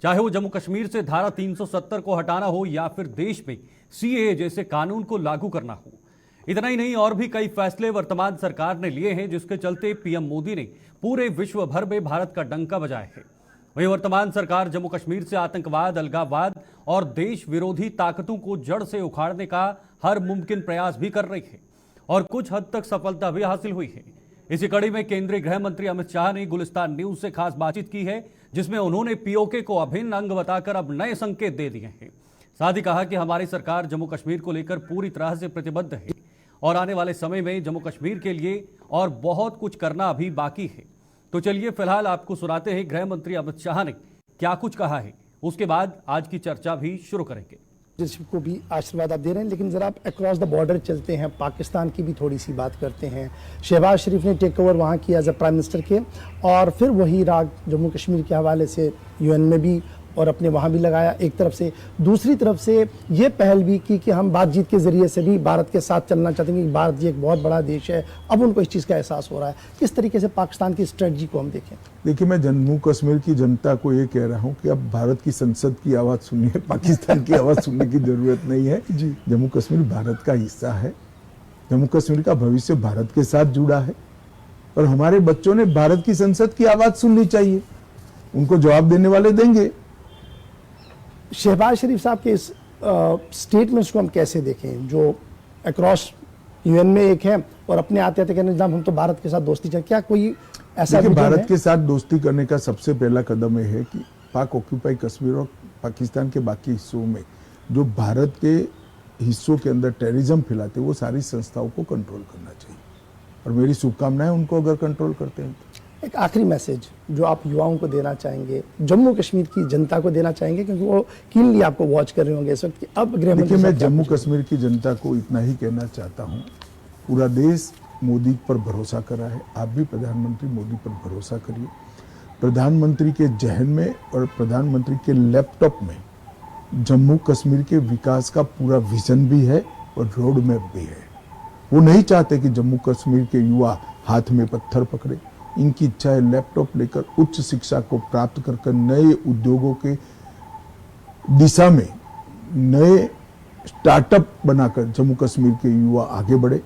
चाहे वो जम्मू कश्मीर से धारा 370 को हटाना हो या फिर देश में सीएए जैसे कानून को लागू करना हो। इतना ही नहीं, और भी कई फैसले वर्तमान सरकार ने लिए हैं जिसके चलते पीएम मोदी ने पूरे विश्व भर में भारत का डंका बजाया है। वहीं वर्तमान सरकार जम्मू कश्मीर से आतंकवाद, अलगाववाद और देश विरोधी ताकतों को जड़ से उखाड़ने का हर मुमकिन प्रयास भी कर रही है और कुछ हद तक सफलता भी हासिल हुई है। इसी कड़ी में केंद्रीय गृह मंत्री अमित शाह ने गुलिस्तान न्यूज से खास बातचीत की है, जिसमें उन्होंने पीओके को अभिन्न अंग बताकर अब नए संकेत दे दिए हैं। साथ ही कहा कि हमारी सरकार जम्मू कश्मीर को लेकर पूरी तरह से प्रतिबद्ध है और आने वाले समय में जम्मू कश्मीर के लिए और बहुत कुछ करना अभी बाकी है। तो चलिए फिलहाल आपको सुनाते हैं गृह मंत्री अमित शाह ने क्या कुछ कहा है, उसके बाद आज की चर्चा भी शुरू करेंगे। को भी आशीर्वाद आप दे रहे हैं, लेकिन जरा आप अक्रॉस द बॉर्डर चलते हैं, पाकिस्तान की भी थोड़ी सी बात करते हैं। शहबाज शरीफ ने टेक ओवर वहाँ किया एज ए प्राइम मिनिस्टर के, और फिर वही राग जम्मू कश्मीर के हवाले से यूएन में भी और अपने वहाँ भी लगाया एक तरफ से। दूसरी तरफ से ये पहल भी की कि हम बातचीत के जरिए से भी भारत के साथ चलना चाहते हैं कि भारत ये एक बहुत बड़ा देश है। अब उनको इस चीज़ का एहसास हो रहा है। किस तरीके से पाकिस्तान की स्ट्रेटजी को हम देखें? देखिए, मैं जम्मू कश्मीर की जनता को ये कह रहा हूँ कि अब भारत की संसद की आवाज़ सुनिए, पाकिस्तान की आवाज़ सुनने की जरूरत नहीं है जी। जम्मू कश्मीर भारत का हिस्सा है। जम्मू कश्मीर का भविष्य भारत के साथ जुड़ा है और हमारे बच्चों ने भारत की संसद की आवाज़ सुननी चाहिए। उनको जवाब देने वाले देंगे। शहबाज शरीफ साहब के इस स्टेटमेंट्स को हम कैसे देखें, जो अक्रॉस यूएन में एक है और अपने आते आते कहने हम तो भारत के साथ दोस्ती चाहते, क्या कोई ऐसा भारत के साथ दोस्ती करने का सबसे पहला कदम यह है कि पाक ऑक्यूपाई कश्मीर और पाकिस्तान के बाकी हिस्सों में जो भारत के हिस्सों के अंदर टेररिज्म फैलाते वो सारी संस्थाओं को कंट्रोल करना चाहिए और मेरी शुभकामनाएं उनको अगर कंट्रोल करते हैं। एक आखिरी मैसेज जो आप युवाओं को देना चाहेंगे, जम्मू कश्मीर की जनता को देना चाहेंगे, क्योंकि वो कीनली आपको वॉच कर रहे होंगे इस वक्त कि अब गृह मंत्री। मैं जम्मू कश्मीर की जनता को इतना ही कहना चाहता हूँ, पूरा देश मोदी पर भरोसा कर रहा है। आप भी प्रधानमंत्री मोदी पर भरोसा करिए। प्रधानमंत्री के जहन में और प्रधानमंत्री के लैपटॉप में जम्मू कश्मीर के विकास का पूरा विजन भी है और रोड मैप भी है। वो नहीं चाहते कि जम्मू कश्मीर के युवा हाथ में पत्थर पकड़े। इनकी इच्छा है लैपटॉप लेकर उच्च शिक्षा को प्राप्त कर नए उद्योगों के दिशा में नए स्टार्टअप बनाकर जम्मू कश्मीर के युवा आगे बढ़े।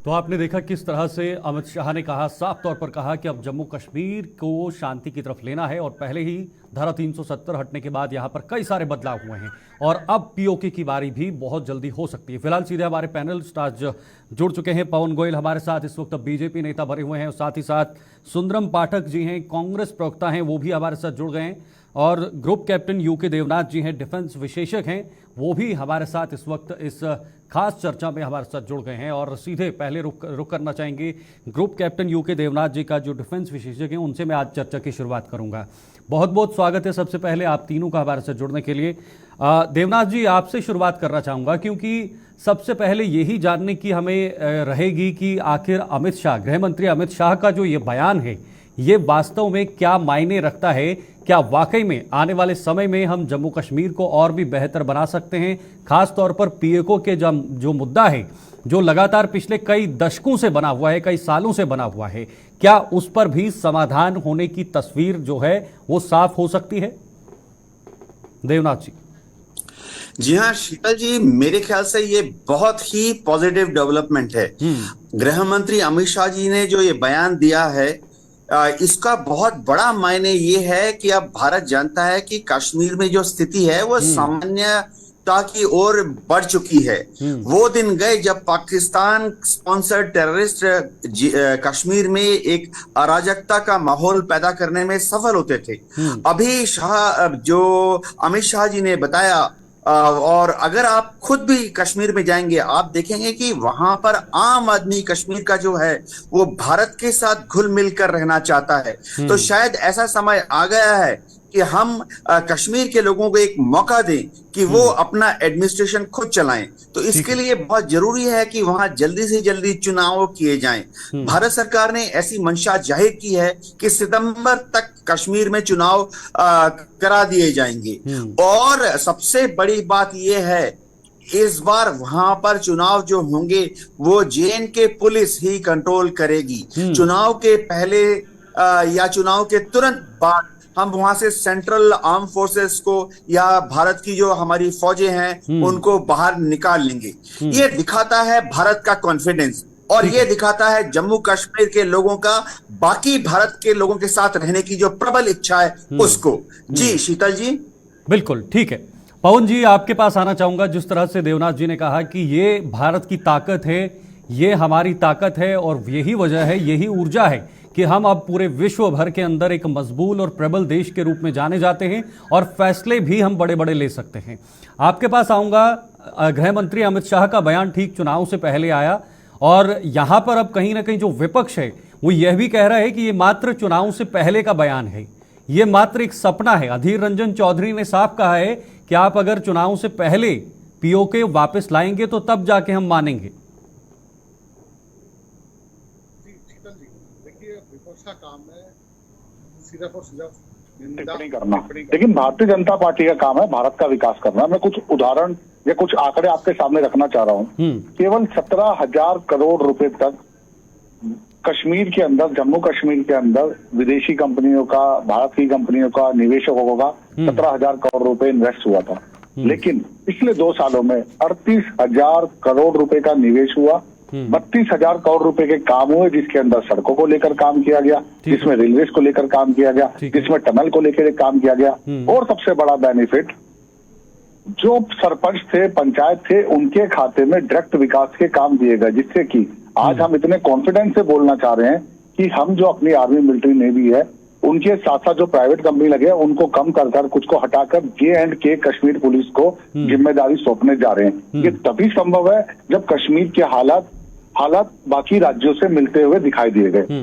तो आपने देखा किस तरह से अमित शाह ने कहा, साफ तौर पर कहा कि अब जम्मू कश्मीर को शांति की तरफ लेना है और पहले ही धारा 370 हटने के बाद यहां पर कई सारे बदलाव हुए हैं और अब पीओके की बारी भी बहुत जल्दी हो सकती है। फिलहाल सीधे हमारे पैनलिस्ट आज जुड़ चुके हैं। पवन गोयल हमारे साथ इस वक्त बीजेपी नेता बने हुए हैं और साथ ही साथ सुंदरम पाठक जी हैं, कांग्रेस प्रवक्ता हैं, वो भी हमारे साथ जुड़ गए हैं और ग्रुप कैप्टन यूके देवनाथ जी हैं, डिफेंस विशेषज्ञ हैं, वो भी हमारे साथ इस वक्त इस खास चर्चा में हमारे साथ जुड़ गए हैं। और सीधे पहले रुक करना चाहेंगे ग्रुप कैप्टन यूके देवनाथ जी का, जो डिफेंस विशेषज्ञ हैं, उनसे मैं आज चर्चा की शुरुआत करूंगा। बहुत बहुत स्वागत है सबसे पहले आप तीनों का हमारे साथ जुड़ने के लिए। देवनाथ जी, आपसे शुरुआत करना चाहूंगा क्योंकि सबसे पहले यही जानने की हमें रहेगी कि आखिर अमित शाह, गृह मंत्री अमित शाह का जो ये बयान है, ये वास्तव में क्या मायने रखता है? क्या वाकई में आने वाले समय में हम जम्मू कश्मीर को और भी बेहतर बना सकते हैं? खास तौर पर पीओके के जो मुद्दा है, जो लगातार पिछले कई दशकों से बना हुआ है, कई सालों से बना हुआ है, क्या उस पर भी समाधान होने की तस्वीर जो है वो साफ हो सकती है? देवनाथ जी। जी हाँ शीतल जी, मेरे ख्याल से ये बहुत ही पॉजिटिव डेवलपमेंट है। गृह मंत्री अमित शाह जी ने जो ये बयान दिया है, इसका बहुत बड़ा मायने ये है कि अब भारत जानता है कि कश्मीर में जो स्थिति है वो सामान्यता की ओर बढ़ चुकी है। वो दिन गए जब पाकिस्तान स्पॉन्सर्ड टेररिस्ट कश्मीर में एक अराजकता का माहौल पैदा करने में सफल होते थे। अभी जो अमित शाह जी ने बताया, और अगर आप खुद भी कश्मीर में जाएंगे आप देखेंगे कि वहां पर आम आदमी कश्मीर का जो है वो भारत के साथ घुल मिल कर रहना चाहता है। तो शायद ऐसा समय आ गया है कि हम कश्मीर के लोगों को एक मौका दें कि वो अपना एडमिनिस्ट्रेशन खुद चलाएं। तो इसके लिए बहुत जरूरी है कि वहां जल्दी से जल्दी चुनाव किए जाएं। भारत सरकार ने ऐसी मंशा जाहिर की है कि सितंबर तक कश्मीर में चुनाव करा दिए जाएंगे। और सबसे बड़ी बात यह है, इस बार वहां पर चुनाव जो होंगे वो JNK पुलिस ही कंट्रोल करेगी। चुनाव के पहले या चुनाव के तुरंत बाद हम वहां से सेंट्रल आर्म फोर्सेस को या भारत की जो हमारी फौजें हैं उनको बाहर निकाल लेंगे। ये दिखाता है भारत का कॉन्फिडेंस और ये दिखाता है जम्मू कश्मीर के लोगों का बाकी भारत के लोगों के साथ रहने की जो प्रबल इच्छा है उसको। जी शीतल जी। बिल्कुल ठीक है। पवन जी आपके पास आना चाहूंगा। जिस तरह से देवनाथ जी ने कहा कि ये भारत की ताकत है, ये हमारी ताकत है और यही वजह है, यही ऊर्जा है कि हम अब पूरे विश्व भर के अंदर एक मजबूत और प्रबल देश के रूप में जाने जाते हैं और फैसले भी हम बड़े बड़े ले सकते हैं। आपके पास आऊंगा। गृह मंत्री अमित शाह का बयान ठीक चुनाव से पहले आया और यहां पर अब कहीं ना कहीं जो विपक्ष है वो यह भी कह रहा है कि ये मात्र चुनाव से पहले का बयान है, ये मात्र एक सपना है। अधीर रंजन चौधरी ने साफ कहा है कि आप अगर चुनाव से पहले POK वापस लाएंगे तो तब जाके हम मानेंगे। देखिए विपक्ष का काम है सिर्फ और सिर्फ टिप्पणी करना, लेकिन भारतीय जनता पार्टी का काम है भारत का विकास करना। मैं कुछ उदाहरण या कुछ आंकड़े आपके सामने रखना चाह रहा हूँ। केवल 17,000 करोड़ रुपए तक कश्मीर के अंदर, जम्मू कश्मीर के अंदर विदेशी कंपनियों का, भारत की कंपनियों का, निवेशकों का 17,000 करोड़ रुपए इन्वेस्ट हुआ था। लेकिन पिछले 2 सालों में 38,000 करोड़ रुपए का निवेश हुआ, 32,000 करोड़ रुपए के काम हुए, जिसके अंदर सड़कों को लेकर काम किया गया, जिसमें रेलवे को लेकर काम किया गया, जिसमें टनल को लेकर काम किया गया। और सबसे बड़ा बेनिफिट, जो सरपंच थे, पंचायत थे, उनके खाते में डायरेक्ट विकास के काम दिए गए, जिससे कि आज हम इतने कॉन्फिडेंस से बोलना चाह रहे हैं कि हम जो अपनी आर्मी, मिलिट्री, नेवी है, उनके साथ साथ जो प्राइवेट कंपनी लगे हैं उनको कम कर कुछ को हटाकर J&K कश्मीर पुलिस को जिम्मेदारी सौंपने जा रहे हैं। ये तभी संभव है जब कश्मीर के हालात बाकी राज्यों से मिलते हुए दिखाई दिए गए।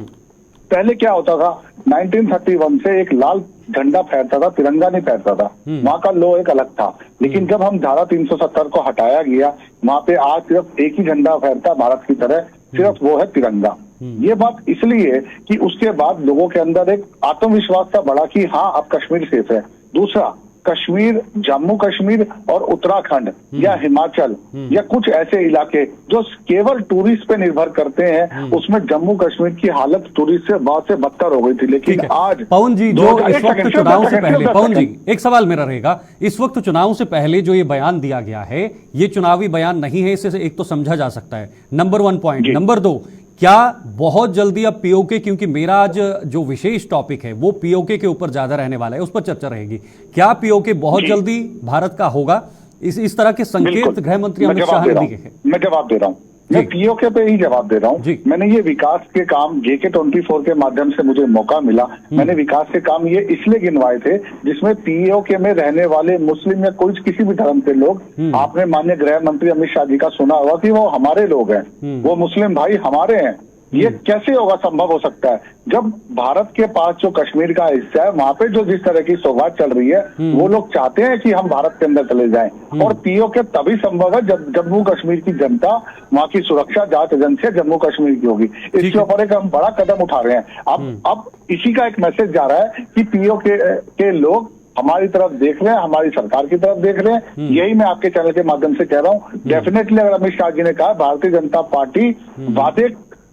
पहले क्या होता था, 1931 से एक लाल झंडा फहरता था, तिरंगा नहीं फहरता था। वहां का लो एक अलग था। लेकिन जब हम धारा 370 को हटाया गया, वहां पे आज सिर्फ एक ही झंडा फहरता भारत की तरह, सिर्फ वो है तिरंगा। ये बात इसलिए कि उसके बाद लोगों के अंदर एक आत्मविश्वास था बड़ा कि हाँ अब कश्मीर सेफ है। दूसरा, कश्मीर, जम्मू कश्मीर और उत्तराखंड या हिमाचल या कुछ ऐसे इलाके जो केवल टूरिस्ट पे निर्भर करते हैं, उसमें जम्मू कश्मीर की हालत टूरिस्ट से बहुत से बदतर हो गई थी। लेकिन आज पवन जी, जो इस वक्त चुनाव से पहले, पवन जी एक सवाल मेरा रहेगा, इस वक्त चुनाव से पहले जो ये बयान दिया गया है, ये चुनावी बयान नहीं है, इससे एक तो समझा जा सकता है, नंबर 1 पॉइंट। नंबर 2, क्या बहुत जल्दी अब POK, क्योंकि मेरा आज जो विशेष टॉपिक है वो POK के ऊपर ज्यादा रहने वाला है, उस पर चर्चा रहेगी, क्या POK बहुत जल्दी भारत का होगा? इस तरह के संकेत गृह मंत्री अमित शाह ने दिए हैं। मैं जवाब दे रहा हूँ, मैं POK पे ही जवाब दे रहा हूँ। मैंने ये विकास के काम JK24 के माध्यम से मुझे मौका मिला, मैंने विकास के काम ये इसलिए गिनवाए थे जिसमें POK में रहने वाले मुस्लिम या कोई किसी भी धर्म के लोग, आपने माननीय गृह मंत्री अमित शाह जी का सुना होगा कि वो हमारे लोग हैं, वो मुस्लिम भाई हमारे हैं। ये कैसे होगा, संभव हो सकता है जब भारत के पास जो कश्मीर का हिस्सा है, वहां पे जो जिस तरह की सौगात चल रही है, वो लोग चाहते हैं कि हम भारत के अंदर चले जाएं। और POK तभी संभव है जब जम्मू कश्मीर की जनता, वहां की सुरक्षा जांच एजेंसी जम्मू कश्मीर की होगी। इसके ऊपर एक हम बड़ा कदम उठा रहे हैं। अब इसी का एक मैसेज जा रहा है कि POK के लोग हमारी तरफ देख रहे हैं, हमारी सरकार की तरफ देख रहे हैं। यही मैं आपके चैनल के माध्यम से कह रहा हूँ। डेफिनेटली अगर अमित शाह जी ने कहा, भारतीय जनता पार्टी वादे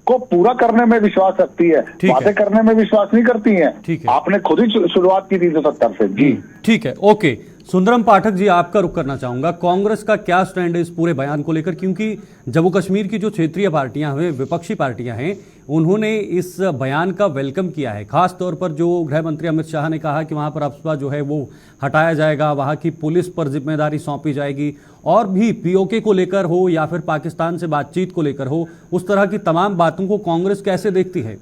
को पूरा करने में विश्वास रखती है, बातें करने में विश्वास नहीं करती हैं। आपने खुद ही शुरुआत की थी 270 से। जी ठीक है, ओके। सुंदरम पाठक जी, आपका रुख करना चाहूंगा, कांग्रेस का क्या स्टैंड है इस पूरे बयान को लेकर? क्योंकि जम्मू कश्मीर की जो क्षेत्रीय पार्टियां हैं, विपक्षी पार्टियां हैं, उन्होंने इस बयान का वेलकम किया है। खास तौर पर जो गृह मंत्री अमित शाह ने कहा कि वहां पर अफवाह जो है वो हटाया जाएगा, वहां की पुलिस पर जिम्मेदारी सौंपी जाएगी, और भी POK को लेकर हो या फिर पाकिस्तान से बातचीत को लेकर हो, उस तरह की तमाम बातों को कांग्रेस कैसे देखती है?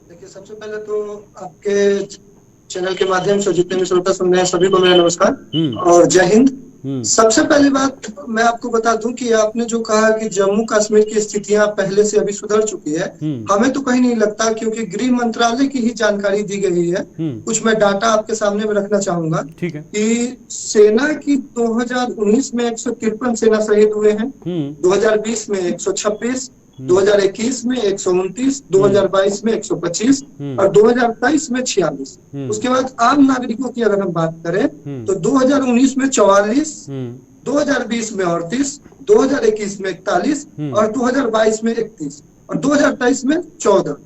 देखिए, सबसे पहले तो आपके चैनल के माध्यम से जितने भी श्रोता सुन रहे हैं सभी को मेरा नमस्कार और जय हिंद। सबसे पहली बात मैं आपको बता दूं कि आपने जो कहा कि जम्मू कश्मीर की स्थितियां पहले से अभी सुधर चुकी है, हमें तो कहीं नहीं लगता, क्योंकि गृह मंत्रालय की ही जानकारी दी गई है। कुछ मैं डाटा आपके सामने में रखना चाहूंगा कि सेना की 2019 में 153 सेना शहीद हुए हैं, 2020 में 126, 2021 में 129, 2022 में 125 और 2023 में 46। उसके बाद आम नागरिकों की अगर हम बात करें तो 2019 में 44, 2020 में 38, 2021 में 41 और 2022 में 31 और 2023 में 14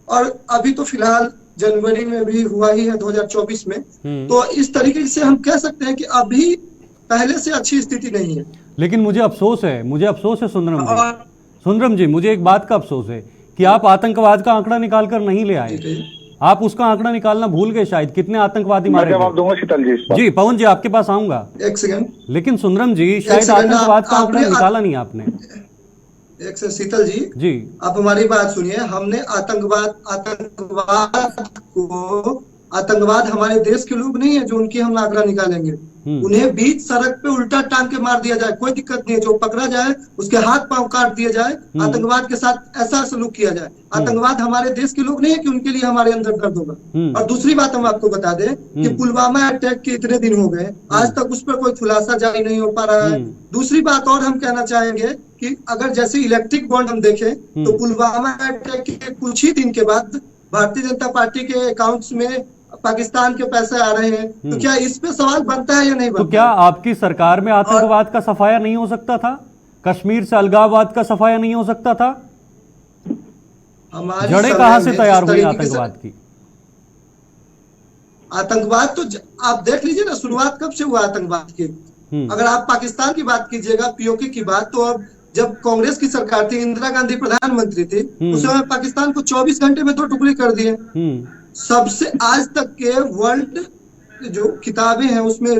और अभी तो फिलहाल जनवरी में भी हुआ ही है 2024 में। तो इस तरीके से हम कह सकते हैं कि अभी पहले से अच्छी स्थिति नहीं है। लेकिन मुझे अफसोस है सुंदरम जी, मुझे एक बात का अफसोस है कि आप आतंकवाद का आंकड़ा निकाल कर नहीं ले आए। आप उसका आंकड़ा निकालना भूल गए शायद, कितने आतंकवादी मारे। जवाब दूंगा शीतल जी। जी पवन जी आपके पास आऊंगा, एक सेकंड। लेकिन सुंदरम जी शायद आतंकवाद का आंकड़ा निकाला नहीं आपने। एक से शीतल जी आप हमारी बात सुनिए। हमने आतंकवाद हमारे देश के लोग नहीं है जो उनकी हम आंकड़ा निकालेंगे। उन्हें बीच सड़क पे उल्टा टांग के मार दिया जाए, कोई दिक्कत नहीं है। जो पकड़ा जाए उसके हाथ पांव काट दिया जाए, आतंकवाद के साथ ऐसा सलूक किया जाए। आतंकवाद हमारे देश के लोग नहीं है कि उनके लिए हमारे अंदर दर्द होगा। और दूसरी बात हम आपको बता दें कि पुलवामा अटैक के इतने दिन हो गए, आज तक उस पर कोई खुलासा जारी नहीं हो पा रहा है। दूसरी बात और हम कहना चाहेंगे कि अगर जैसे इलेक्ट्रिक बॉन्ड हम देखें तो पुलवामा अटैक के कुछ ही दिन के बाद भारतीय जनता पार्टी के अकाउंट्स में पाकिस्तान के पैसे आ रहे हैं। तो क्या इस पे सवाल बनता है या नहीं बनता? तो क्या आपकी सरकार में आतंकवाद का सफाया नहीं हो सकता था? कश्मीर से अलगाववाद का सफाया नहीं हो सकता था? जड़ें कहां से तैयार हुई आतंकवाद की? आतंकवाद तो आप देख लीजिए ना, शुरुआत कब से हुआ आतंकवाद की। अगर आप पाकिस्तान की बात कीजिएगा, पीओके की बात, तो अब जब कांग्रेस की सरकार थी, इंदिरा गांधी प्रधानमंत्री थी, उस समय पाकिस्तान को 24 घंटे में 2 टुकड़े कर दिए। सबसे आज तक के वर्ल्ड जो किताबें हैं उसमें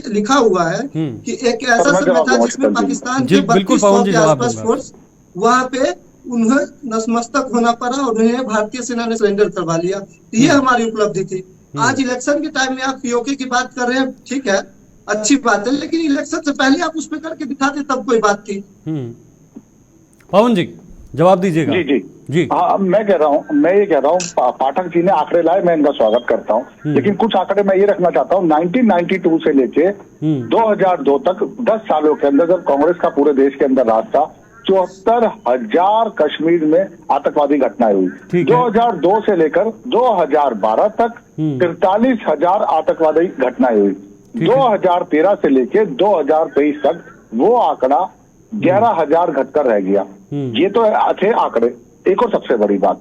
लिखा हुआ है कि एक ऐसा समय था जिसमें पाकिस्तान के 3200 के आसपास फोर्स, वहां पे उन्हें नतमस्तक होना पड़ा और उन्हें भारतीय सेना ने सरेंडर करवा लिया। ये हमारी उपलब्धि थी। आज इलेक्शन के टाइम में आप पीओके की बात कर रहे हैं, ठीक है, अच्छी बात है, लेकिन इलेक्शन से पहले आप उस पर करके दिखाते तब कोई बात थी। पवन जी जवाब दीजिएगा। जी हाँ, मैं ये कह रहा हूँ पाठक जी ने आंकड़े लाए, मैं इनका स्वागत करता हूँ। लेकिन कुछ आंकड़े मैं ये रखना चाहता हूँ। 1992 से लेके 2002 तक 10 सालों के अंदर जब कांग्रेस का पूरे देश के अंदर राज था, 74,000 कश्मीर में आतंकवादी घटनाएं हुई। 2002 से लेकर 2012 तक 43,000 आतंकवादी घटनाएं हुई। 2013 से लेके 2023 तक वो आंकड़ा 11,000 घटकर रह गया। ये तो थे आंकड़े। एक और सबसे बड़ी बात,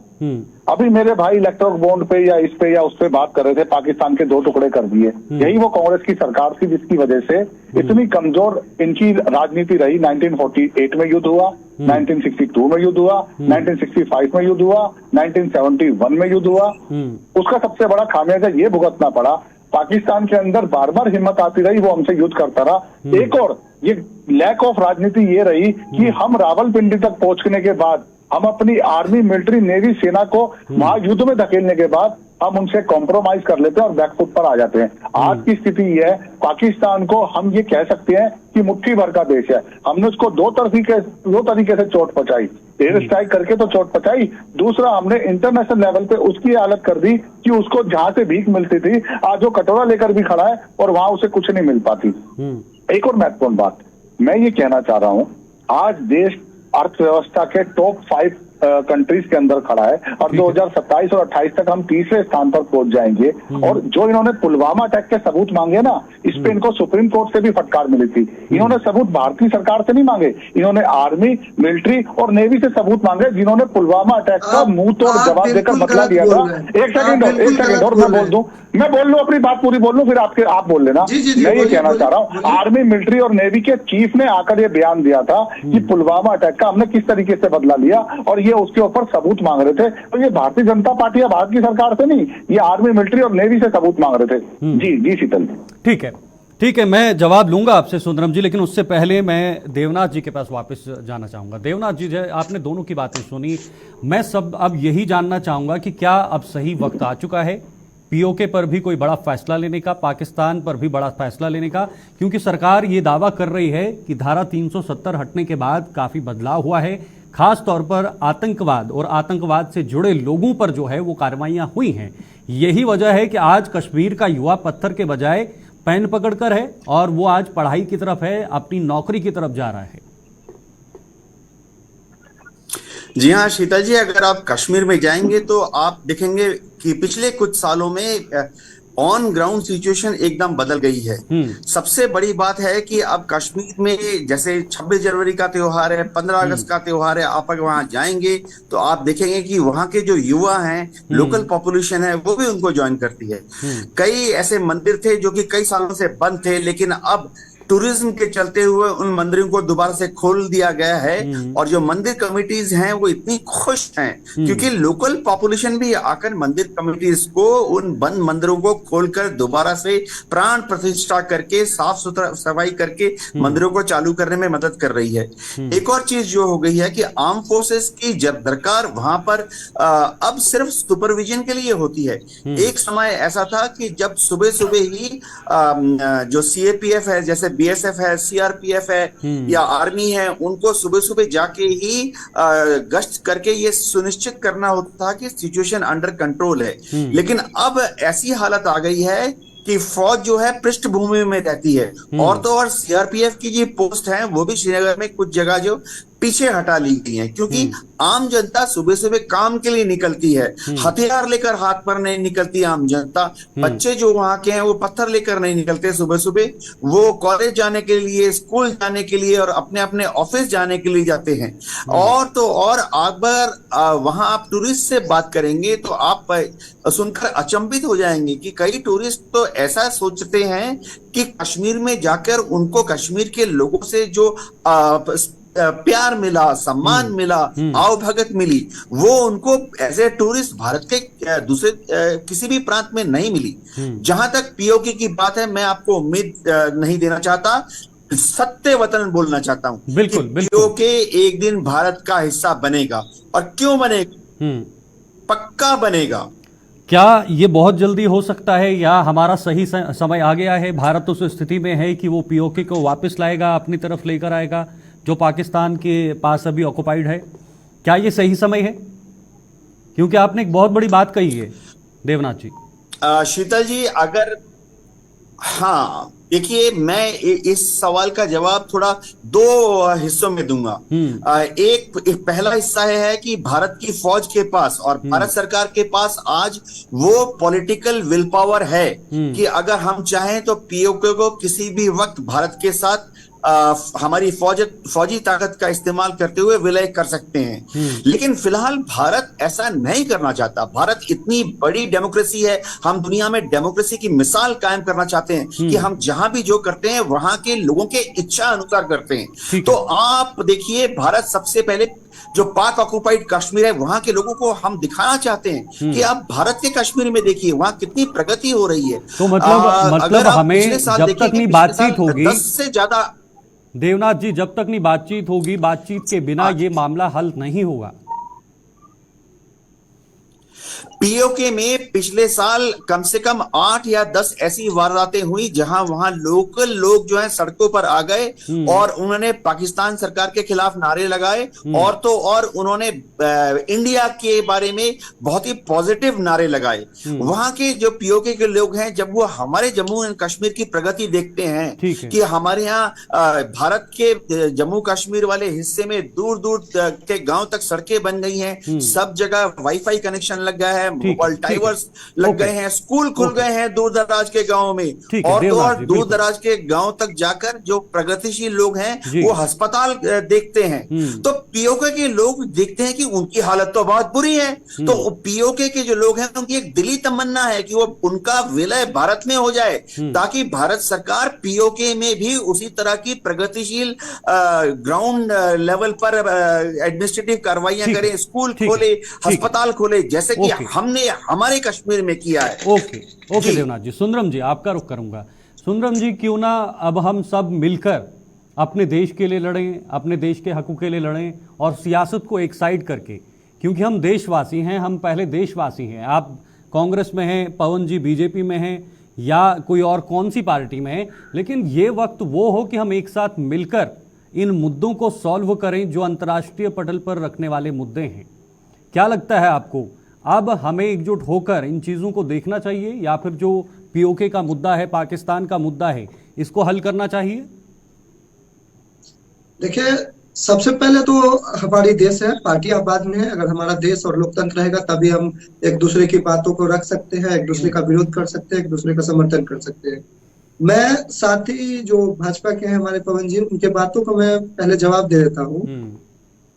अभी मेरे भाई इलेक्ट्रिक बॉन्ड पे या इस पे या उस पे बात कर रहे थे, पाकिस्तान के 2 टुकड़े कर दिए। यही वो कांग्रेस की सरकार थी जिसकी वजह से इतनी कमजोर इनकी राजनीति रही। 1948 में युद्ध हुआ, 1962 में युद्ध हुआ, 1965 में युद्ध हुआ, 1971 में युद्ध हुआ। उसका सबसे बड़ा खामियाजा ये भुगतना पड़ा, पाकिस्तान के अंदर बार बार हिम्मत आती रही, वो हमसे युद्ध करता रहा। एक और ये लैक ऑफ राजनीति ये रही कि हम रावलपिंडी तक पहुंचने के बाद, हम अपनी आर्मी, मिलिट्री, नेवी, सेना को वहां युद्ध में धकेलने के बाद हम उनसे कॉम्प्रोमाइज कर लेते हैं और बैकफुट पर आ जाते हैं। आज की स्थिति ये है, पाकिस्तान को हम ये कह सकते हैं कि मुट्ठी भर का देश है। हमने उसको दो तरीके से चोट पहुंचाई। एयर स्ट्राइक करके तो चोट पहुंचाई, दूसरा हमने इंटरनेशनल लेवल पे उसकी हालत कर दी कि उसको जहां से भीख मिलती थी, आज वो कटोरा लेकर भी खड़ा है और वहां उसे कुछ नहीं मिल पाती। एक और महत्वपूर्ण बात मैं ये कहना चाह रहा हूं, आज देश अर्थव्यवस्था के टॉप 5 कंट्रीज के अंदर खड़ा है और 2027 और 28 तक हम तीसरे स्थान पर पहुंच जाएंगे। और जो इन्होंने पुलवामा अटैक के सबूत मांगे ना, इस पे इनको सुप्रीम कोर्ट से भी फटकार मिली थी। इन्होंने सबूत भारतीय सरकार से नहीं मांगे, इन्होंने आर्मी, मिलिट्री और नेवी से सबूत मांगे, जिन्होंने पुलवामा अटैक का मुंह तोड़ जवाब देकर बदला दिया था। एक सेकंड और मैं बोल लूं अपनी बात पूरी बोल लूं, फिर आप बोल लेना। मैं ये कहना चाह रहा हूँ, आर्मी, मिलिट्री और नेवी के चीफ ने आकर ये बयान दिया था कि पुलवामा अटैक का हमने किस तरीके से बदला लिया और ये उसके ऊपर सबूत मांग रहे थे। तो ये भारतीय जनता पार्टी या भारत की सरकार से नहीं, ये आर्मी, मिलिट्री और नेवी से सबूत मांग रहे थे। जी शीतल, ठीक है, मैं जवाब लूंगा आपसे सुंदरम जी, लेकिन उससे पहले मैं देवनाथ जी के पास वापस जाना चाहूंगा। देवनाथ जी, आपने दोनों की बातें सुनी, मैं अब यही जानना चाहूंगा कि क्या अब सही वक्त आ चुका है पीओके पर भी कोई बड़ा फैसला लेने का, पाकिस्तान पर भी बड़ा फैसला लेने का, क्योंकि सरकार ये दावा कर रही है कि धारा 370 हटने के बाद काफी बदलाव हुआ है, खास तौर पर आतंकवाद और आतंकवाद से जुड़े लोगों पर जो है वो कार्रवाइयां हुई हैं। यही वजह है कि आज कश्मीर का युवा पत्थर के बजाय पेन पकड़कर है और वो आज पढ़ाई की तरफ है, अपनी नौकरी की तरफ जा रहा है। जी हाँ शीतल जी, अगर आप कश्मीर में जाएंगे तो आप देखेंगे कि पिछले कुछ सालों में ऑन ग्राउंड सिचुएशन एकदम बदल गई है। सबसे बड़ी बात है कि अब कश्मीर में जैसे 26 जनवरी का त्योहार है, 15 अगस्त का त्योहार है, आप अगर वहां जाएंगे तो आप देखेंगे कि वहां के जो युवा हैं, लोकल पॉपुलेशन है, वो भी उनको ज्वाइन करती है। कई ऐसे मंदिर थे जो कि कई सालों से बंद थे, लेकिन अब टूरिज्म के चलते हुए उन मंदिरों को दोबारा से खोल दिया गया है। और जो मंदिर कमिटीज हैं वो इतनी खुश हैं क्योंकि लोकल पॉपुलेशन भी आकर मंदिर कमिटीज को उन बंद मंदिरों को खोलकर दोबारा से प्राण प्रतिष्ठा करके साफ सुथरा सफाई करके मंदिरों को चालू करने में मदद कर रही है। एक और चीज जो हो गई है कि आर्म फोर्सेस की जब दरकार वहां पर अब सिर्फ सुपरविजन के लिए होती है। एक समय ऐसा था कि जब सुबह सुबह ही जो सीएपीएफ है, जैसे बीएसएफ है, सीआरपीएफ है या आर्मी है, उनको सुबह सुबह जाके ही गश्त करके ये सुनिश्चित करना होता था कि सिचुएशन अंडर कंट्रोल है। लेकिन अब ऐसी हालत आ गई है कि फौज जो है पृष्ठभूमि में रहती है। और तो और सीआरपीएफ की जो पोस्ट है वो भी श्रीनगर में कुछ जगह जो पीछे हटा ली गई है, क्योंकि आम जनता सुबह सुबह काम के लिए निकलती है, हथियार लेकर हाथ पर नहीं निकलती आम जनता। बच्चे जो वहां के हैं वो पत्थर लेकर नहीं निकलते सुबह सुबह, वो कॉलेज जाने के लिए, स्कूल जाने के लिए और अपने अपने ऑफिस जाने के लिए जाते हैं। और तो और अगर वहां आप टूरिस्ट से बात करेंगे तो आप सुनकर अचंभित हो जाएंगे कि कई टूरिस्ट तो ऐसा सोचते हैं कि कश्मीर में जाकर उनको कश्मीर के लोगों से जो प्यार मिला, सम्मान मिला, आवभगत मिली, वो उनको एज ए टूरिस्ट भारत के दूसरे किसी भी प्रांत में नहीं मिली। जहां तक पीओके की बात है, मैं आपको उम्मीद नहीं देना चाहता, सत्य वतन बोलना चाहता हूं। बिल्कुल, पीओके एक दिन भारत का हिस्सा बनेगा। और क्यों बनेगा? पक्का बनेगा। क्या ये बहुत जल्दी हो सकता है या हमारा सही समय आ गया है? भारत उस स्थिति में है कि वो पीओके को वापस लाएगा, अपनी तरफ लेकर आएगा, जो पाकिस्तान के पास अभी ऑक्युपाइड है? क्या ये सही समय है? क्योंकि आपने एक बहुत बड़ी बात कही है देवनाथ जी। शीतल जी, अगर हाँ देखिए, मैं इस सवाल का जवाब थोड़ा दो हिस्सों में दूंगा। एक पहला हिस्सा है कि भारत की फौज के पास और भारत सरकार के पास आज वो पॉलिटिकल विल पावर है कि अगर हम चाहें तो पीओके को किसी भी वक्त भारत के साथ हमारी फौजी ताकत का इस्तेमाल करते हुए विलय कर सकते हैं। लेकिन फिलहाल भारत ऐसा नहीं करना चाहता। भारत इतनी बड़ी डेमोक्रेसी है, हम दुनिया में डेमोक्रेसी की मिसाल कायम करना चाहते हैं कि हम जहां भी जो करते हैं वहां के लोगों के इच्छा अनुसार करते हैं। तो आप देखिए, भारत सबसे पहले जो पाक ऑक्युपाइड कश्मीर है वहां के लोगों को हम दिखाना चाहते हैं कि आप भारत के कश्मीर में देखिए वहां कितनी प्रगति हो रही है। तो मतलब हमें जब तक नहीं बातचीत होगी, 10 से ज्यादा देवनाथ जी, जब तक नहीं बातचीत होगी, बातचीत के बिना ये मामला हल नहीं होगा। पीओके में पिछले साल कम से कम 8 या 10 ऐसी वारदातें हुई जहां वहां लोकल लोग जो हैं सड़कों पर आ गए और उन्होंने पाकिस्तान सरकार के खिलाफ नारे लगाए। और तो और उन्होंने इंडिया के बारे में बहुत ही पॉजिटिव नारे लगाए। वहां के जो पीओके के लोग हैं, जब वो हमारे जम्मू एंड कश्मीर की प्रगति देखते हैं कि हमारे यहाँ भारत के जम्मू कश्मीर वाले हिस्से में दूर दूर के गांव तक सड़कें बन गई हैं, सब जगह वाईफाई कनेक्शन लग गया है, मोबाइल टावर्स लग गए हैं, स्कूल खुल गए हैं दूर दराज के गांव में। और तो और दूर दराज के गांव तक जाकर जो प्रगतिशील लोग हैं वो अस्पताल देखते हैं। तो पीओके के लोग देखते हैं कि उनकी हालत तो बहुत बुरी है। तो पीओके के जो लोग हैं उनकी एक दिली तमन्ना है कि वो उनका विलय भारत में हो जाए, ताकि भारत सरकार पीओके में भी उसी तरह की प्रगतिशील ग्राउंड लेवल पर एडमिनिस्ट्रेटिव कार्रवाइयां करे, स्कूल खोले, अस्पताल खोले, जैसे कि हमने हमारे कश्मीर में किया है। ओके देवनाथ जी। सुंदरम जी, आपका रुख करूंगा। सुंदरम जी, क्यों ना अब हम सब मिलकर अपने देश के लिए लड़ें, अपने देश के हकों के लिए लड़ें और सियासत को एक साइड करके, क्योंकि हम देशवासी हैं, हम पहले देशवासी हैं। आप कांग्रेस में हैं, पवन जी बीजेपी में हैं या कोई और कौन सी पार्टी में हैं, लेकिन ये वक्त वो हो कि हम एक साथ मिलकर इन मुद्दों को सॉल्व करें जो अंतर्राष्ट्रीय पटल पर रखने वाले मुद्दे हैं। क्या लगता है आपको, अब हमें एकजुट होकर इन चीज़ों को देखना चाहिए या फिर जो पीओके का मुद्दा है, पाकिस्तान का मुद्दा है, इसको हल करना चाहिए? देखिए, सबसे पहले तो हमारी देश है, पार्टियां बाद में है। अगर हमारा देश और लोकतंत्र रहेगा तभी हम एक दूसरे की बातों को रख सकते हैं, एक दूसरे का विरोध कर सकते हैं, एक दूसरे का समर्थन कर सकते हैं। मैं साथ ही जो भाजपा के हैं हमारे पवन जी, उनके बातों को मैं पहले जवाब दे देता हूँ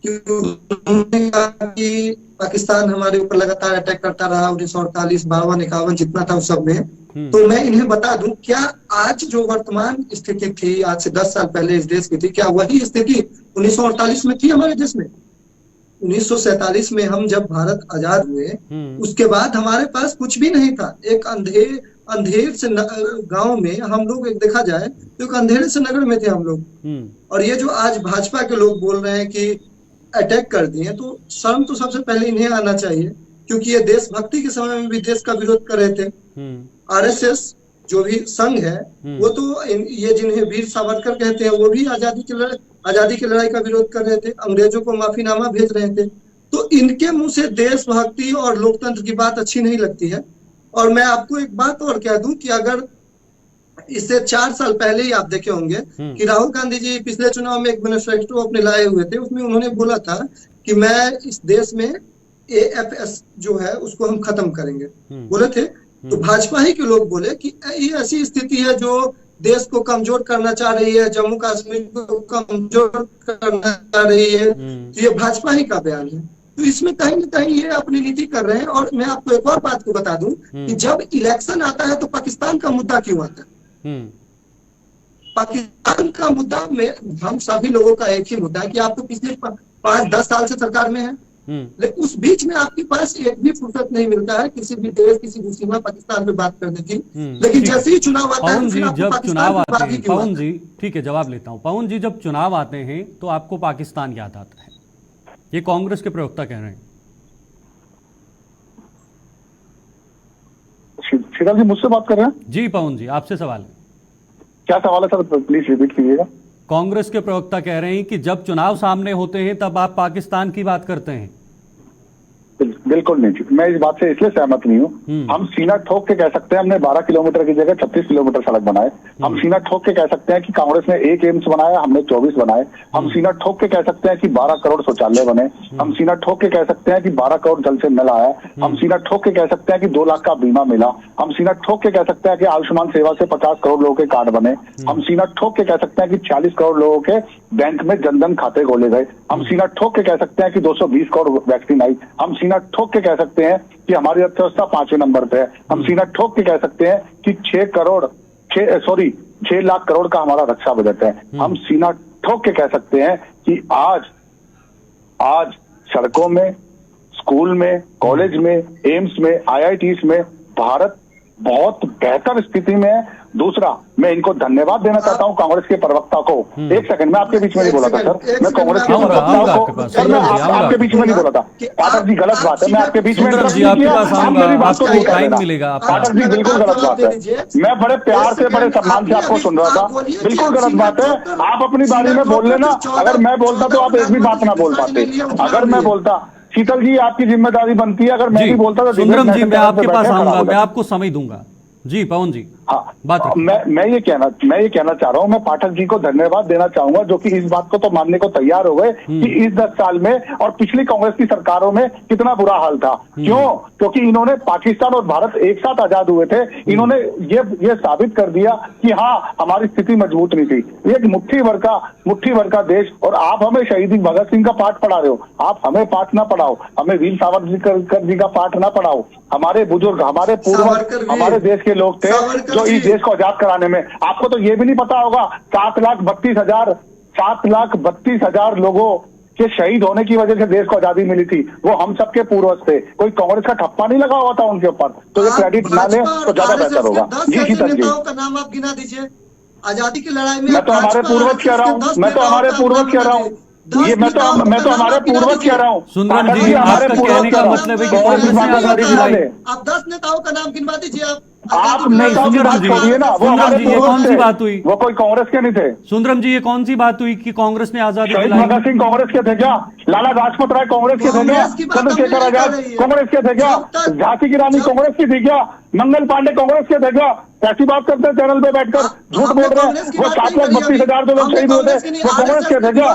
कि उन्होंने कहा कि पाकिस्तान हमारे ऊपर लगातार अटैक करता रहा 1948, 52, 51 जितना था उस सब में। तो मैं इन्हें बता दूं, क्या आज जो वर्तमान स्थिति थी आज से 10 साल पहले इस देश की थी, क्या वही स्थिति 1948 में थी हमारे देश में? 1947 में हम जब भारत आजाद हुए उसके बाद हमारे पास कुछ भी नहीं था। एक अंधेर से गांव में हम लोग, एक देखा जाए तो एक अंधेरे से नगर में थे हम लोग। और ये जो आज भाजपा के लोग बोल रहे हैं कि अटैक कर दिए, तो शर्म तो सबसे पहले इन्हें आना चाहिए, क्योंकि ये देशभक्ति के समय में भी देश का विरोध कर रहे थे। आरएसएस जो भी संघ है वो तो ये जिन्हें वीर सावरकर कहते हैं वो भी आजादी की लड़ाई का विरोध कर रहे थे, अंग्रेजों को माफीनामा भेज रहे थे। तो इनके मुंह से देशभक्ति और लोकतंत्र की बात अच्छी नहीं लगती है। और मैं आपको एक बात और कह दूं कि अगर इससे 4 साल पहले ही आप देखे होंगे कि राहुल गांधी जी पिछले चुनाव में एक मैनिफेस्टो अपने लाए हुए थे, उसमें उन्होंने बोला था कि मैं इस देश में एएफएस जो है उसको हम खत्म करेंगे, बोले थे। तो भाजपा ही के लोग बोले कि ये ऐसी स्थिति है जो देश को कमजोर करना चाह रही है, जम्मू कश्मीर को कमजोर करना चाह रही है। तो ये भाजपा ही का बयान है। तो इसमें कहीं ना कहीं ये अपनी नीति कर रहे हैं। और मैं आपको एक और बात को बता दूं कि जब इलेक्शन आता है तो पाकिस्तान का मुद्दा क्यों आता है? पाकिस्तान का मुद्दा में हम सभी लोगों का एक ही मुद्दा है कि आपको पिछले 5-10 साल से सरकार में है, लेकिन उस बीच में आपके पास एक भी फुर्सत नहीं मिलता है किसी भी देश, किसी भी सीमा पाकिस्तान पे बात करने की। लेकिन जैसे ही चुनाव आता है, फिर आपको जब चुनाव आते हैं, क्यों पवन जी ठीक है जवाब लेता हूं। पवन जी, जब चुनाव आते हैं तो आपको पाकिस्तान याद आता है, ये कांग्रेस के प्रवक्ता कह रहे हैं। शीतल जी मुझसे बात कर रहे हैं? जी पवन जी, आपसे सवाल है। क्या सवाल है सर, प्लीज रिपीट कीजिएगा। कांग्रेस के प्रवक्ता कह रहे हैं कि जब चुनाव सामने होते हैं तब आप पाकिस्तान की बात करते हैं। बिल्कुल नहीं जी, मैं इस बात से इसलिए सहमत नहीं हूँ। हम सीना ठोक के कह सकते हैं हमने 12 किलोमीटर की जगह 36 किलोमीटर सड़क बनाए। हम सीना ठोक के कह सकते हैं कि कांग्रेस ने 1 एम्स बनाया, हमने 24 बनाए। हम सीना ठोक के कह सकते हैं कि 12 करोड़ शौचालय बने। हम सीना ठोक के कह सकते हैं कि 12 करोड़ जल से नल आया। हम सीना ठोक के कह सकते हैं कि 2 लाख का बीमा मिला। हम सीना ठोक के कह सकते हैं कि आयुष्मान सेवा से 50 करोड़ लोगों के कार्ड बने। हम सीना ठोक के कह सकते हैं कि 40 करोड़ लोगों के बैंक में जनधन खाते खोले गए। हम सीना ठोक के कह सकते हैं कि 220 करोड़ वैक्सीन आई। हम सीना ठोक के कह सकते हैं कि हमारी अर्थव्यवस्था 5वें नंबर पे है। हम सीना ठोक के कह सकते हैं कि 6 लाख करोड़ का हमारा रक्षा बजट है। हम सीना ठोक के कह सकते हैं कि आज सड़कों में, स्कूल में, कॉलेज में, एम्स में, आईआईटीज में भारत बहुत बेहतर स्थिति में है। दूसरा, मैं इनको धन्यवाद देना चाहता हूं कांग्रेस के प्रवक्ता को। एक सेकंड, मैं आपके बीच में नहीं बोला था सर, मैं कांग्रेस के प्रवक्ता को सर, मैं आपके बीच में नहीं बोला था। पाठक जी गलत बात है, मैं आपके बीच में इंटरप्ट नहीं किया। आप मेरी बात को नहीं कर रहे। पाठक जी बिल्कुल गलत बात है, मैं बड़े प्यार से, बड़े सम्मान से आपको सुन रहा था। बिल्कुल गलत बात है, आप अपनी बारी में बोल लेना। अगर मैं बोलता तो आप एक भी बात ना बोल पाते। अगर मैं बोलता, शीतल जी आपकी जिम्मेदारी बनती है, अगर मैं भी बोलता तो सुंदरम जी मैं आपके पास आऊंगा, मैं आपको समय दूंगा। जी पवन जी, हाँ, बात मैं ये कहना चाह रहा हूँ, मैं पाठक जी को धन्यवाद देना चाहूंगा जो कि इस बात को तो मानने को तैयार हो गए कि इस 10 साल में और पिछली कांग्रेस की सरकारों में कितना बुरा हाल था। क्यों? क्योंकि इन्होंने पाकिस्तान और भारत एक साथ आजाद हुए थे, इन्होंने ये साबित कर दिया कि हाँ हमारी स्थिति मजबूत नहीं थी। एक मुट्ठी भर का देश, और आप हमें शहीद भगत सिंह का पाठ पढ़ा रहे हो। आप हमें पाठ ना पढ़ाओ, हमें वीर सावरकर जी का पाठ ना पढ़ाओ। हमारे बुजुर्ग, हमारे पूर्वज, हमारे देश के लोग थे जो इस देश को आजाद कराने में, आपको तो ये भी नहीं पता होगा 7,32,000 लोगों के शहीद होने की वजह से देश को आजादी मिली थी। वो हम सबके पूर्वज थे, कोई कांग्रेस का ठप्पा नहीं लगा हुआ था उनके ऊपर। तो ये क्रेडिट ना लें तो ज्यादा बेहतर होगा। जी शीतल जी, नाम आप गिना दीजिए आजादी की लड़ाई में। मैं तो हमारे पूर्वज कह रहा हूँ, मैं तो हमारे पूर्वज कह रहा हूँ, ये मैं तो हमारे पूर्वज कह रहा हूँ। सुंदरम जी, आपका कहने का मतलब है कि आप 10 नेताओं का नाम गिनवा दीजिए। आप नेताओं की बात छोड़िए ना, वो सुंदरम हमारे जी, ये पूर्वज कौन सी थे, बात हुई? वो कोई कांग्रेस के नहीं थे। सुंदरम जी, ये कौन सी बात हुई कि कांग्रेस ने आजादी शहीद दिलाई? भगत सिंह कांग्रेस के थे क्या? लाला लाजपत राय कांग्रेस के थे क्या? कांग्रेस की बात चंद्रशेखर हमने आजाद नहीं करी है। कांग्रेस के थे क्या? जब तक- झांसी की रानी कांग्रेस की थी क्या? मंगल पांडे कांग्रेस के थे क्या? ऐसी बात करते हैं चैनल पे बैठकर, झूठ हमने बोल रहे कांग्रेस हैं। की वो बात 7,32,000 जो लोग शहीद हुए थे वो कांग्रेस के थे क्या?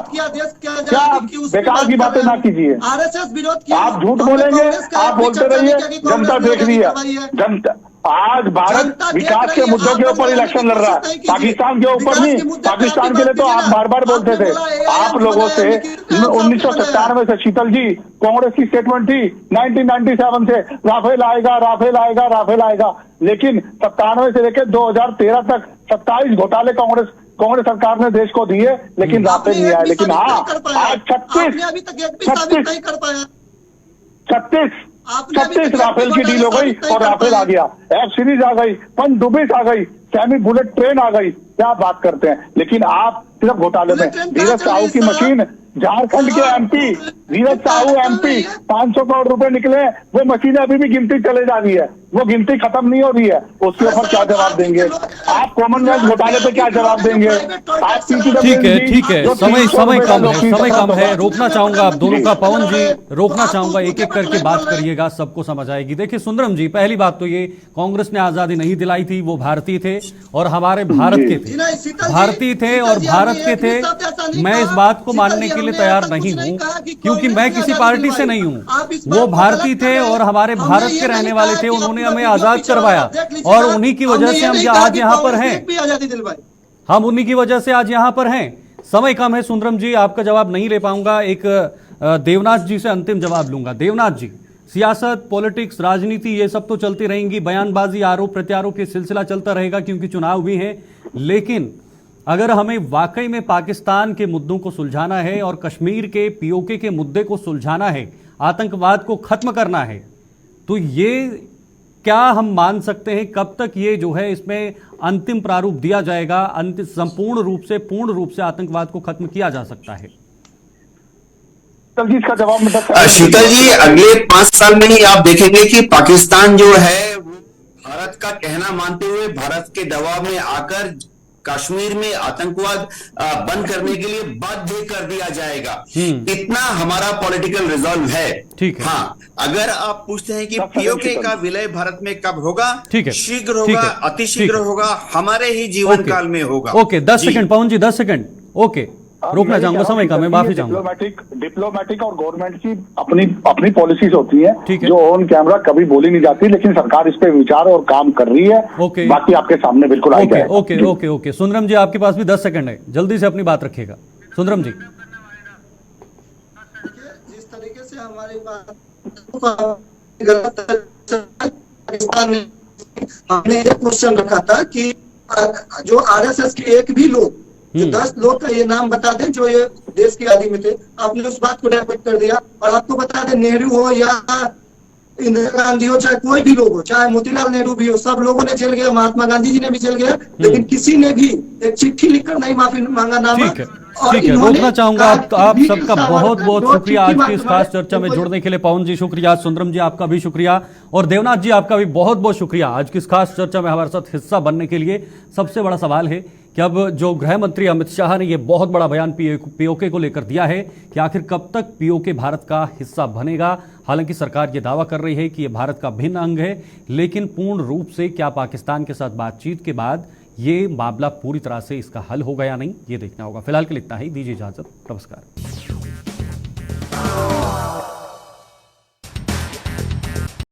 क्या बेकार की बातें ना कीजिए। आरएसएस विरोध किया। आप झूठ हमने बोलेंगे, कांग्रेस का आप बोलते चर्चा नहीं रहिए, किया कि कांग्रेस जनता ने देख रही है। करवाई है। जनता आज भारत जनता देख विकास रही के है, मुद्दों आप के ऊपर बदलाने इलेक्शन की लड़ रहा कोशिश है, नहीं कीजिए। पाकिस्तान के ऊपर विकास नहीं। के मुद्दे पे पाकिस्तान आपकी के लिए बात तो आप कीजिए बार बार ना। बोलते आपने थे। बोला AI आप लोगों से बनाया, निखिल 1997 से शीतल जी कांग्रेस की स्टेटमेंट थी, 1997 से राफेल आएगा, राफेल आएगा, राफेल आएगा, लेकिन 97 से लेकर 2013 तक 27 घोटाले कांग्रेस सरकार ने देश को दिए, लेकिन राफेल नहीं आया। लेकिन हाँ, आज 36 राफेल की डील हो गई और राफेल आ गया, एफ सीरीज आ गई, पनडुब्बी आ गई, सेमी बुलेट ट्रेन आ गई। क्या बात करते हैं, लेकिन आप सिर्फ घोटाले में। धीरज साहू की मशीन, झारखंड के एमपी धीरज साहू एमपी 500 करोड़ रुपए निकले, वो मशीनें अभी भी गिनती चले जा रही है, वो गिनती खत्म नहीं हो रही है। उसके ऊपर क्या जवाब देंगे आप? कॉमनवेल्थ घोटाले पे क्या जवाब देंगे आप? ठीक है, समय कम है, रोकना चाहूंगा आप दोनों का। पवन जी, रोकना चाहूंगा, एक एक करके बात करिएगा, सबको समझ आएगी। देखिए सुंदरम जी, पहली बात तो ये, कांग्रेस ने आजादी नहीं दिलाई थी, वो भारतीय थे और हमारे भारत के थे, भारतीय थे और भारत के थे। मैं इस बात को मानने के लिए तैयार नहीं हूं, क्योंकि मैं किसी पार्टी से नहीं हूं। वो भारतीय थे और हमारे भारत के रहने वाले थे, उन्होंने हमें आजाद करवाया और उन्हीं की वजह से हम आज यहाँ पर हैं। हम उन्हीं की वजह से आज यहाँ पर हैं। समय कम है सुंदरम जी, आपका जवाब नहीं ले पाऊंगा। एक देवनाथ जी से अंतिम जवाब लूंगा। देवनाथ जी, सियासत, पॉलिटिक्स, राजनीति ये सब तो चलती रहेंगी, बयानबाजी, आरोप प्रत्यारोप ये सिलसिला चलता रहेगा क्योंकि चुनाव भी है। लेकिन अगर हमें वाकई में पाकिस्तान के मुद्दों को सुलझाना है और कश्मीर के पीओके के मुद्दे को सुलझाना है, आतंकवाद को खत्म करना है, तो ये क्या हम मान सकते हैं कब तक ये जो है इसमें अंतिम प्रारूप दिया जाएगा, अंतिम संपूर्ण रूप से, पूर्ण रूप से आतंकवाद को खत्म किया जा सकता है? इसका जवाब शीतल जी, अगले 5 साल में ही आप देखेंगे कि पाकिस्तान जो है भारत का कहना मानते हुए भारत के दबाव में आकर कश्मीर में आतंकवाद बंद करने के लिए बाध्य कर दिया जाएगा। इतना हमारा पॉलिटिकल रिजॉल्व है। ठीक है। हाँ, अगर आप पूछते हैं कि पीओके का विलय भारत में कब होगा, ठीक है, शीघ्र होगा, अतिशीघ्र होगा, हमारे ही जीवन काल में होगा। ओके, 10 सेकंड पवन जी, 10 सेकंड। ओके, रोकना चाहूंगा, समय का मैं माफी चाहूंगा। डिप्लोमेटिक और गवर्नमेंट की अपनी पॉलिसीज होती है, ठीक है, जो ऑन कैमरा कभी बोली नहीं जाती, लेकिन सरकार इस पे विचार और काम कर रही है। ओके, बाकी आपके सामने बिल्कुल आई जाएगा। ओके ओके ओके, सुंदरम जी आपके पास भी 10 सेकंड है, जल्दी से अपनी बात रखिएगा। सुंदरम जी, जिस तरीके से हमारी बात हमने एक क्वेश्चन रखा था कि जो आरएसएस के एक भी लोग, जो 10 लोग का ये नाम बता दें जो ये देश की आदि में थे, आपने उस बात को डाइवर्ट कर दिया। और आपको बता दें, नेहरू हो या इंदिरा गांधी हो, चाहे कोई भी लोग हो, चाहे मोतीलाल नेहरू भी हो, सब लोगों ने जेल गया, महात्मा गांधी जी ने भी जेल गया, लेकिन किसी ने भी एक चिट्ठी लिखकर नहीं माफी मांगा नाम। ठीक है, रोकना चाहूंगा। आप सबका बहुत बहुत शुक्रिया आज की इस खास चर्चा में जुड़ने के लिए। पवन जी शुक्रिया, सुंदरम जी आपका भी शुक्रिया, और देवनाथ जी आपका भी बहुत बहुत शुक्रिया आज की इस खास चर्चा में हमारे साथ हिस्सा बनने के लिए। सबसे बड़ा सवाल है कि अब जो गृह मंत्री अमित शाह ने ये बहुत बड़ा बयान पीओके को लेकर दिया है कि आखिर कब तक पीओके भारत का हिस्सा बनेगा। हालांकि सरकार ये दावा कर रही है कि ये भारत का भिन्न अंग है, लेकिन पूर्ण रूप से क्या पाकिस्तान के साथ बातचीत के बाद ये मामला पूरी तरह से इसका हल होगा या नहीं, ये देखना होगा। फिलहाल के लिए इतना ही, दीजिए इजाजत, नमस्कार।